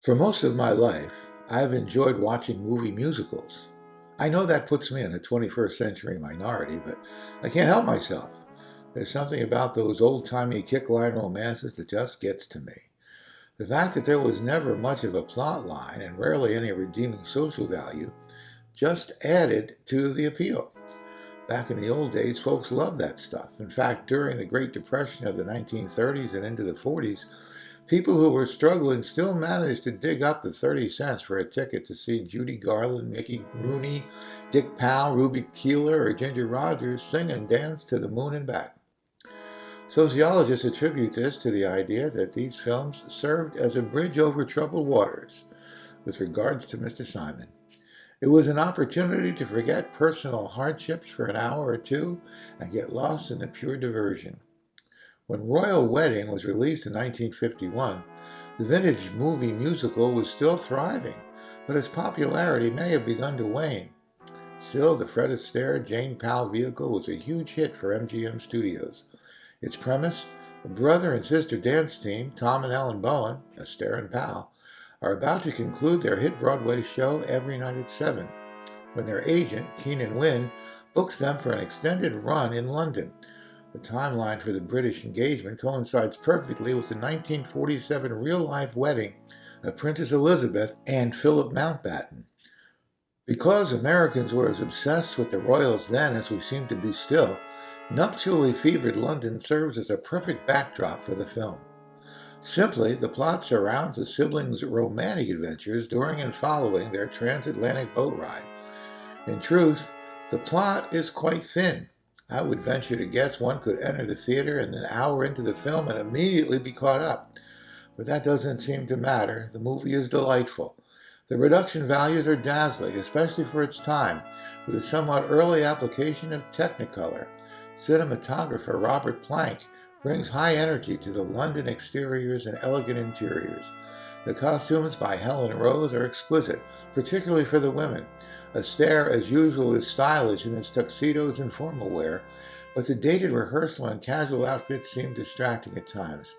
For most of my life, I've enjoyed watching movie musicals. I know that puts me in a 21st century minority, but I can't help myself. There's something about those old-timey kick-line romances that just gets to me. The fact that there was never much of a plot line and rarely any redeeming social value just added to the appeal. Back in the old days, folks loved that stuff. In fact, during the Great Depression of the 1930s and into the 40s, people who were struggling still managed to dig up the 30 cents for a ticket to see Judy Garland, Mickey Rooney, Dick Powell, Ruby Keeler, or Ginger Rogers sing and dance to the moon and back. Sociologists attribute this to the idea that these films served as a bridge over troubled waters with regards to Mr. Simon. It was an opportunity to forget personal hardships for an hour or two and get lost in the pure diversion. When Royal Wedding was released in 1951, the vintage movie musical was still thriving, but its popularity may have begun to wane. Still, the Fred Astaire, Jane Powell vehicle was a huge hit for MGM Studios. Its premise, a brother and sister dance team, Tom and Ellen Bowen, Astaire and Powell, are about to conclude their hit Broadway show Every Night at 7, when their agent, Keenan Wynn, books them for an extended run in London. The timeline for the British engagement coincides perfectly with the 1947 real-life wedding of Princess Elizabeth and Philip Mountbatten. Because Americans were as obsessed with the royals then as we seem to be still, nuptially fevered London serves as a perfect backdrop for the film. Simply, the plot surrounds the siblings' romantic adventures during and following their transatlantic boat ride. In truth, the plot is quite thin. I would venture to guess one could enter the theater and an hour into the film and immediately be caught up. But that doesn't seem to matter. The movie is delightful. The production values are dazzling, especially for its time, with a somewhat early application of Technicolor. Cinematographer Robert Plank brings high energy to the London exteriors and elegant interiors. The costumes by Helen Rose are exquisite, particularly for the women. Astaire, as usual, is stylish in its tuxedos and formal wear, but the dated rehearsal and casual outfits seem distracting at times.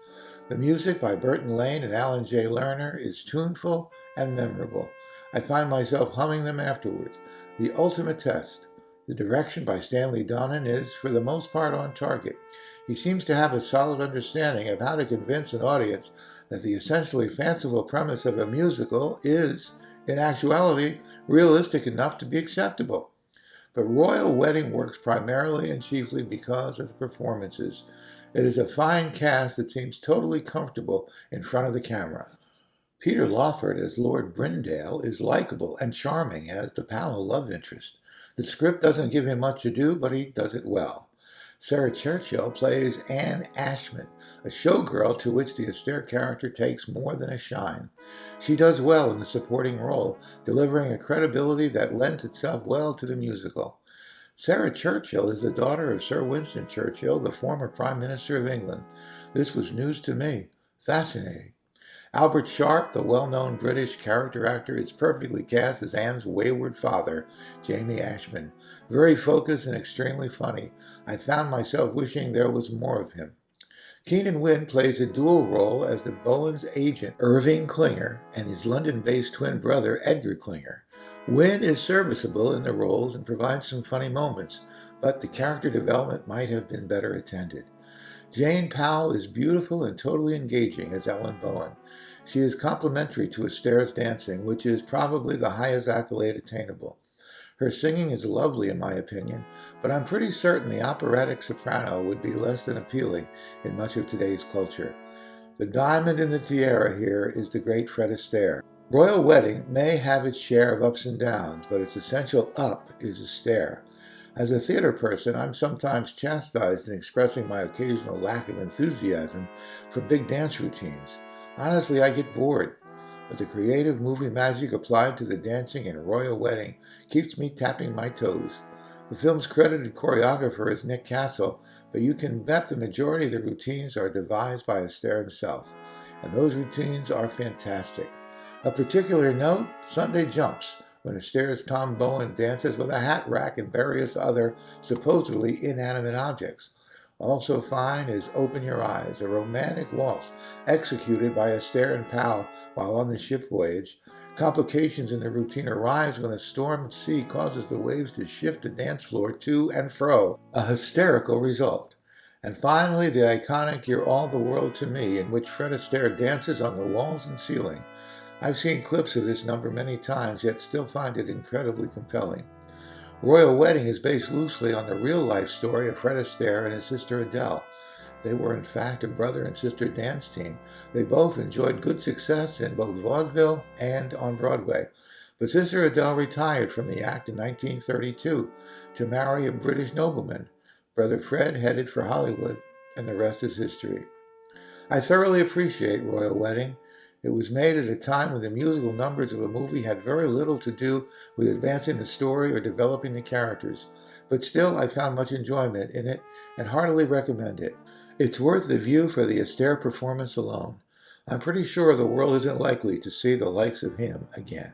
The music by Burton Lane and Alan J. Lerner is tuneful and memorable. I find myself humming them afterwards. The ultimate test. The direction by Stanley Donen is, for the most part, on target. He seems to have a solid understanding of how to convince an audience that the essentially fanciful premise of a musical is, in actuality, realistic enough to be acceptable. The Royal Wedding works primarily and chiefly because of the performances. It is a fine cast that seems totally comfortable in front of the camera. Peter Lawford as Lord Brindale is likable and charming as the Powell love interest. The script doesn't give him much to do, but he does it well. Sarah Churchill plays Anne Ashman, a showgirl to which the Astaire character takes more than a shine. She does well in the supporting role, delivering a credibility that lends itself well to the musical. Sarah Churchill is the daughter of Sir Winston Churchill, the former Prime Minister of England. This was news to me. Fascinating. Albert Sharp, the well-known British character actor, is perfectly cast as Anne's wayward father, Jamie Ashman. Very focused and extremely funny. I found myself wishing there was more of him. Keenan Wynn plays a dual role as the Bowen's agent, Irving Klinger, and his London-based twin brother, Edgar Klinger. Wynn is serviceable in the roles and provides some funny moments, but the character development might have been better attended. Jane Powell is beautiful and totally engaging as Ellen Bowen. She is complementary to Astaire's dancing, which is probably the highest accolade attainable. Her singing is lovely in my opinion, but I'm pretty certain the operatic soprano would be less than appealing in much of today's culture. The diamond in the tiara here is the great Fred Astaire. Royal Wedding may have its share of ups and downs, but its essential up is Astaire. As a theater person, I'm sometimes chastised in expressing my occasional lack of enthusiasm for big dance routines. Honestly, I get bored, but the creative movie magic applied to the dancing in Royal Wedding keeps me tapping my toes. The film's credited choreographer is Nick Castle, but you can bet the majority of the routines are devised by Astaire himself, and those routines are fantastic. Of particular note, Sunday Jumps, when Astaire's Tom Bowen dances with a hat rack and various other supposedly inanimate objects. Also fine is Open Your Eyes, a romantic waltz executed by Astaire and Powell while on the ship voyage. Complications in the routine arise when a storm at sea causes the waves to shift the dance floor to and fro, a hysterical result. And finally, the iconic You're All the World to Me, in which Fred Astaire dances on the walls and ceiling. I've seen clips of this number many times, yet still find it incredibly compelling. Royal Wedding is based loosely on the real-life story of Fred Astaire and his sister Adele. They were in fact a brother and sister dance team. They both enjoyed good success in both vaudeville and on Broadway. But Sister Adele retired from the act in 1932 to marry a British nobleman. Brother Fred headed for Hollywood, and the rest is history. I thoroughly appreciate Royal Wedding. It was made at a time when the musical numbers of a movie had very little to do with advancing the story or developing the characters, but still I found much enjoyment in it and heartily recommend it. It's worth the view for the Astaire performance alone. I'm pretty sure the world isn't likely to see the likes of him again.